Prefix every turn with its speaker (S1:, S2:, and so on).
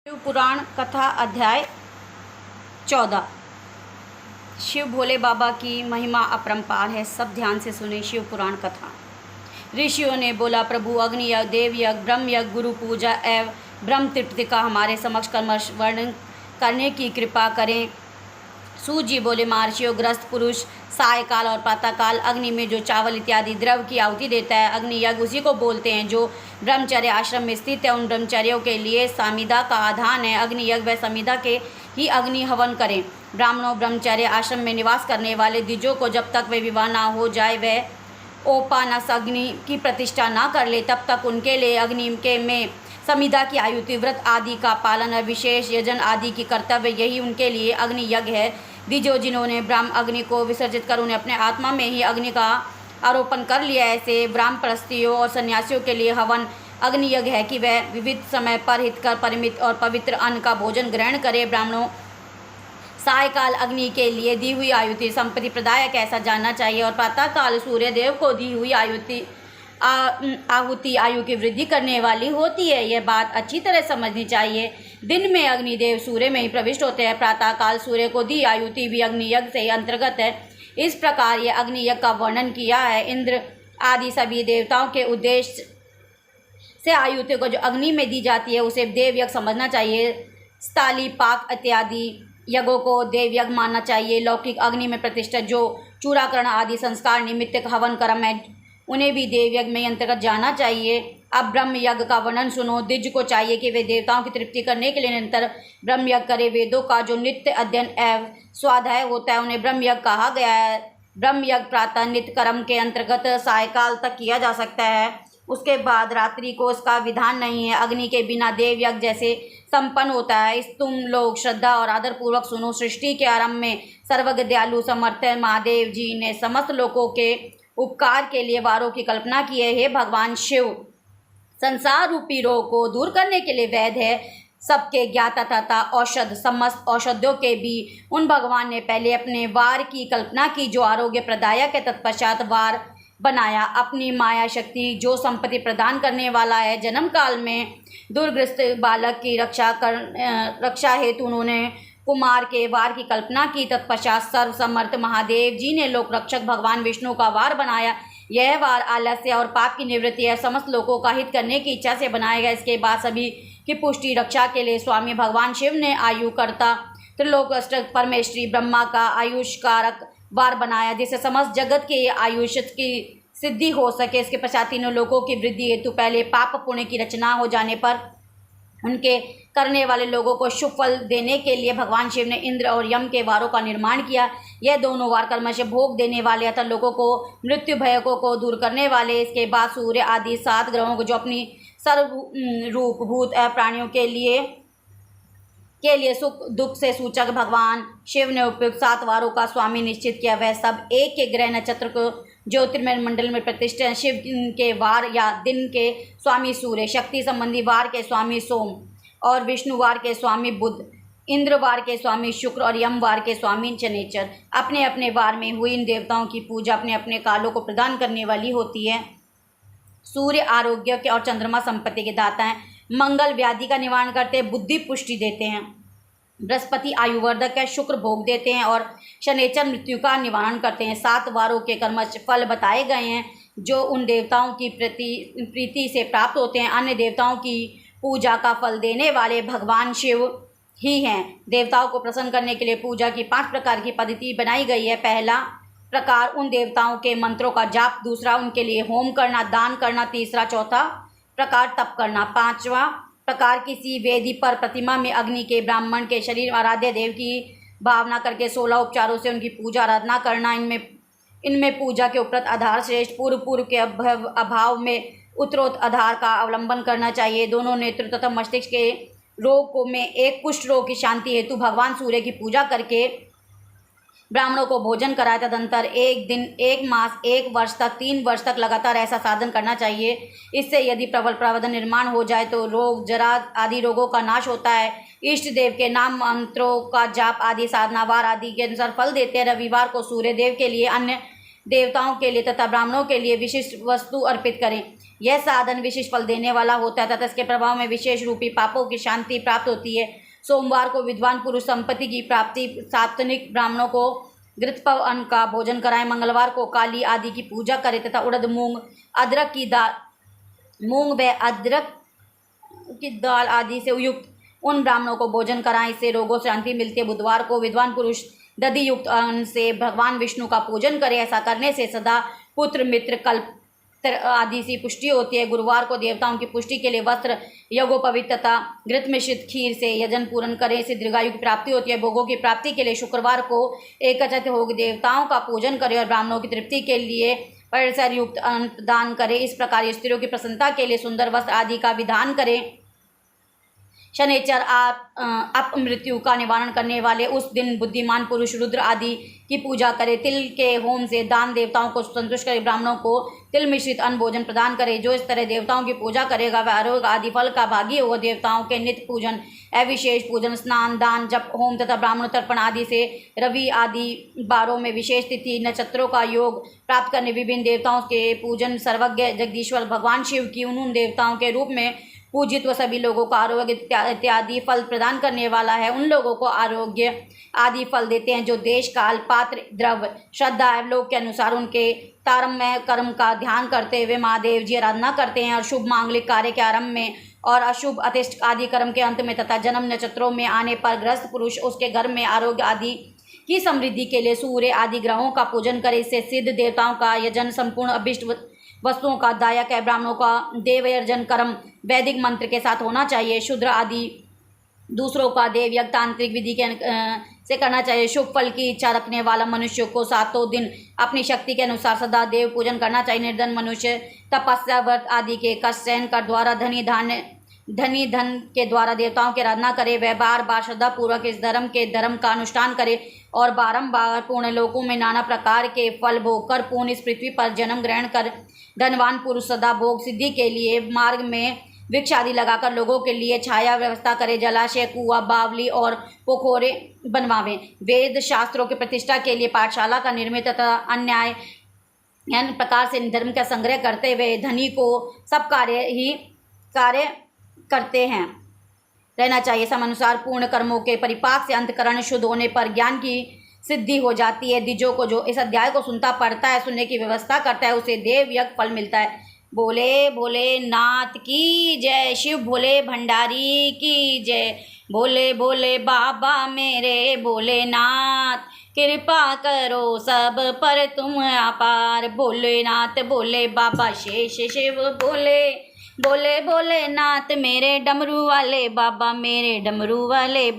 S1: शिव पुराण कथा अध्याय 14। शिव भोले बाबा की महिमा अपरंपार है। सब ध्यान से सुने शिव पुराण कथा। ऋषियों ने बोला, प्रभु अग्नि यज्ञ, देव यज्ञ, ब्रह्म यज्ञ, गुरु पूजा एवं ब्रह्म तृप्ति का हमारे समक्ष कर्मश वर्णन करने की कृपा करें। सूत जी बोले, महर्षियों, ग्रस्त पुरुष सायकाल और प्रातःकाल अग्नि में जो चावल इत्यादि द्रव की आहुति देता है, अग्नि यज्ञ उसी को बोलते हैं जो ब्रह्मचर्य आश्रम में स्थित है। उन ब्रह्मचर्यों के लिए संविदा का आधान है। अग्नि यज्ञ व संविदा के ही अग्नि हवन करें। ब्राह्मणों, ब्रह्मचर्य आश्रम में निवास करने वाले द्विजों को जब तक वे विवाह न हो जाए, वह ओपानस अग्नि की प्रतिष्ठा न कर ले, तब तक उनके लिए अग्नि के में संविदा की आयुति, व्रत आदि का पालन, विशेष यजन आदि की कर्तव्य, यही उनके लिए अग्नि यज्ञ है। द्विजों जिन्होंने ब्राह्म अग्नि को विसर्जित कर उन्हें अपने आत्मा में ही अग्नि का आरोपण कर लिया, ऐसे ब्राह्मणप्रस्थियों और सन्यासियों के लिए हवन अग्नि यज्ञ है कि वह विविध समय पर हितकर परिमित और पवित्र अन्न का भोजन ग्रहण करे। ब्राह्मणों, सायकाल अग्नि के लिए दी हुई आयुति संपत्ति प्रदायक ऐसा जानना चाहिए, और प्रातःकाल सूर्य देव को दी हुई आहुति आयु की वृद्धि करने वाली होती है। यह बात अच्छी तरह समझनी चाहिए। दिन में अग्निदेव सूर्य में ही प्रविष्ट होते हैं। प्रातःकाल सूर्य को दी आयुति भी अग्नि यज्ञ से अंतर्गत है। इस प्रकार यह अग्नि यज्ञ का वर्णन किया है। इंद्र आदि सभी देवताओं के उद्देश्य से आयुति को जो अग्नि में दी जाती है उसे देव यज्ञ समझना चाहिए। स्थाली पाक इत्यादि यज्ञों को देव यज्ञ मानना चाहिए। लौकिक अग्नि में प्रतिष्ठा जो चूड़ाकरण आदि संस्कार निमित्त हवन कर्म है, उन्हें भी देव यज्ञ में अंतर्गत जाना चाहिए। अब ब्रह्म यज्ञ का वर्णन सुनो। द्विज को चाहिए कि वे देवताओं की तृप्ति करने के लिए निरंतर ब्रह्म यज्ञ करे। वेदों का जो नित्य अध्ययन एवं स्वाध्याय होता है उन्हें ब्रह्म यज्ञ कहा गया है। ब्रह्म यज्ञ प्रातः नित्य कर्म के अंतर्गत सायकाल तक किया जा सकता है, उसके बाद रात्रि को इसका विधान नहीं है। अग्नि के बिना देव यज्ञ जैसे संपन्न होता है। इस तुम लोग श्रद्धा और आदर पूर्वक सुनो। सृष्टि के आरंभ में सर्वज्ञ दयालु समर्थ महादेव जी ने समस्त लोगों के उपकार के लिए वारों की कल्पना की है। हे भगवान शिव, संसार रूपी रोग को दूर करने के लिए वैद्य है, सबके ज्ञाता तथा औषध, समस्त औषधियों के भी उन भगवान ने पहले अपने वार की कल्पना की जो आरोग्य प्रदायक है। तत्पश्चात वार बनाया अपनी माया शक्ति जो संपत्ति प्रदान करने वाला है। जन्म काल में दुर्ग्रस्त बालक की रक्षा हेतु उन्होंने कुमार के वार की कल्पना की। तत्पश्चात सर्वसमर्थ महादेव जी ने लोक रक्षक भगवान विष्णु का वार बनाया। यह वार आलस्य और पाप की निवृत्ति है, समस्त लोगों का हित करने की इच्छा से बनाया गया। इसके बाद सभी की पुष्टि रक्षा के लिए स्वामी भगवान शिव ने आयुकर्ता त्रिलोकष्टक परमेश्वरी ब्रह्मा का आयुष कारक वार बनाया, जिससे समस्त जगत के आयुष की सिद्धि हो सके। इसके पश्चात तीनों लोगों की वृद्धि हेतु पहले पाप पुण्य की रचना हो जाने पर उनके करने वाले लोगों को शुभ फल देने के लिए भगवान शिव ने इंद्र और यम के वारों का निर्माण किया। यह दोनों वार कर्मश भोग देने वाले अतः लोगों को मृत्यु भयकों को दूर करने वाले। इसके बाद सूर्य आदि 7 ग्रहों को जो अपनी सर्वरूप भूत प्राणियों के लिए सुख दुख से सूचक भगवान शिव ने उपयुक्त 7 वारों का स्वामी निश्चित किया। वह सब एक के ग्रह नक्षत्र को ज्योतिर्मय मंडल में प्रतिष्ठित हैं। शिव के वार या दिन के स्वामी सूर्य, शक्ति संबंधी वार के स्वामी सोम और विष्णु वार के स्वामी बुध, इंद्र वार के स्वामी शुक्र और यम वार के स्वामी शनिचर। अपने अपने वार में हुई इन देवताओं की पूजा अपने अपने कालों को प्रदान करने वाली होती है। सूर्य आरोग्य के और चंद्रमा संपत्ति के दाता हैं। मंगल व्याधि का निवारण करते हैं, बुद्धि पुष्टि देते हैं। बृहस्पति आयुवर्धक है, शुक्र भोग देते हैं और शनिचर मृत्यु का निवारण करते हैं। 7 वारों के कर्मश फल बताए गए हैं जो उन देवताओं की प्रीति से प्राप्त होते हैं। अन्य देवताओं की पूजा का फल देने वाले भगवान शिव ही हैं। देवताओं को प्रसन्न करने के लिए पूजा की 5 प्रकार की पद्धति बनाई गई है। पहला प्रकार उन देवताओं के मंत्रों का जाप, दूसरा उनके लिए होम करना, दान करना, तीसरा चौथा प्रकार तप करना, 5वां प्रकार किसी वेदी पर प्रतिमा में अग्नि के ब्राह्मण के शरीर आराध्य देव की भावना करके 16 उपचारों से उनकी पूजा आराधना करना। इनमें पूजा के उपरत आधार श्रेष्ठ पूर्व के अभाव में उत्तरोत्तर आधार का अवलंबन करना चाहिए। दोनों नेत्र तथा मस्तिष्क के रोग में एक कुष्ठ रोग की शांति हेतु भगवान सूर्य की पूजा करके ब्राह्मणों को भोजन कराया। तदंतर 1 दिन, 1 मास, 1 वर्ष तक, 3 वर्ष तक लगातार ऐसा साधन करना चाहिए। इससे यदि प्रबल प्रावधान निर्माण हो जाए तो रोग, जरा आदि रोगों का नाश होता है। इष्ट देव के नाम मंत्रों का जाप आदि साधना वार आदि के अनुसार फल देते हैं। रविवार को सूर्य देव के लिए, अन्य देवताओं के लिए तथा ब्राह्मणों के लिए विशिष्ट वस्तु अर्पित करें। यह साधन विशिष्ट फल देने वाला होता है तथा इसके प्रभाव में विशेष रूपी पापों की शांति प्राप्त होती है। सोमवार को विद्वान पुरुष संपत्ति की प्राप्ति, साप्ताहिक ब्राह्मणों को घृतपव अन्न का भोजन कराएं, मंगलवार को काली आदि की पूजा करें तथा उड़द मूंग व अदरक की दाल आदि से युक्त उन ब्राह्मणों को भोजन कराएं, इससे रोगों से शांति मिलती है। बुधवार को विद्वान पुरुष दधि युक्त अन्न से भगवान विष्णु का पूजन करें, ऐसा करने से सदा पुत्र मित्र कल्प आदि से पुष्टि होती है। गुरुवार को देवताओं की पुष्टि के लिए वस्त्र, यज्ञोपवीत तथा घृत मिश्रित खीर से यजन पूर्ण करें, इससे दीर्घायु की प्राप्ति होती है। भोगों की प्राप्ति के लिए शुक्रवार को एकचत होकर देवताओं का पूजन करें और ब्राह्मणों की तृप्ति के लिए परिसर युक्त अन्न दान करें। इस प्रकार स्त्रियों की प्रसन्नता के लिए सुंदर वस्त्र आदि का विधान करें। शनिचर अपमृत्यु का निवारण करने वाले उस दिन बुद्धिमान पुरुष रुद्र आदि की पूजा करें। तिल के होम से दान देवताओं को संतुष्ट करे, ब्राह्मणों को तिल मिश्रित अन्न भोजन प्रदान करे। जो इस तरह देवताओं की पूजा करेगा वह आरोग्य आदि फल का भागी होगा। देवताओं के नित्य पूजन, अविशेष पूजन, स्नान, दान, जप, होम तथा ब्राह्मण तर्पण आदि से रवि आदि बारों में विशेष तिथि नक्षत्रों का योग प्राप्त करने, विभिन्न देवताओं के पूजन, सर्वज्ञ जगदीश्वर भगवान शिव की उन देवताओं के रूप में पूजित व सभी लोगों को आरोग्य इत्यादि फल प्रदान करने वाला है। उन लोगों को आरोग्य आदि फल देते हैं जो देश काल, पात्र, द्रव्य, श्रद्धा एवं लोक के अनुसार उनके तारतम्य कर्म का ध्यान करते हुए महादेव जी आराधना करते हैं और शुभ मांगलिक कार्य के आरंभ में और अशुभ अतिष्ठ आदि कर्म के अंत में तथा जन्म नक्षत्रों में आने पर गृहस्थ पुरुष उसके घर में आरोग्य आदि की समृद्धि के लिए सूर्य आदि ग्रहों का पूजन करे। इससे सिद्ध देवताओं का यजन, संपूर्ण अभिष्ट वस्तुओं का दायक है। ब्राह्मणों का देवयर्जन कर्म वैदिक मंत्र के साथ होना चाहिए। शूद्र आदि दूसरों का देव यज्ञ तांत्रिक विधि के से करना चाहिए। शुभ फल की इच्छा रखने वाला मनुष्य को 7 दिन अपनी शक्ति के अनुसार सदा देव पूजन करना चाहिए। निर्धन मनुष्य तपस्या, व्रत आदि के कष्ट सहन कर द्वारा धनी धन के द्वारा देवताओं की आराधना करे। वह बार बार श्रद्धापूर्वक इस धर्म का अनुष्ठान करे और बारंबार पूर्ण लोकों में नाना प्रकार के फल भोग कर पूर्ण इस पृथ्वी पर जन्म ग्रहण कर धनवान पुरुष सदा भोग सिद्धि के लिए मार्ग में वृक्ष आदि लगाकर लोगों के लिए छाया व्यवस्था करे। जलाशय, कुआं, बावली और पोखरे बनवावें। वेद शास्त्रों की प्रतिष्ठा के लिए पाठशाला का निर्मित तथा अन्य प्रकार से धर्म का संग्रह करते हुए धनी को सब कार्य करते हैं रहना चाहिए। समानुसार पूर्ण कर्मों के परिपाक से अंतकरण शुद्ध होने पर ज्ञान की सिद्धि हो जाती है। द्विजों को जो इस अध्याय को सुनता, पढ़ता है, सुनने की व्यवस्था करता है उसे देव यज्ञ फल मिलता है। बोले भोलेनाथ की जय, शिव भोले भंडारी की जय। भोले भोले बाबा मेरे भोलेनाथ, कृपा करो सब पर तुम अपार। भोलेनाथ बोले बाबा शेष शिव बोले, बोले भोलेनाथ मेरे डमरू वाले बाबा, मेरे डमरू वाले।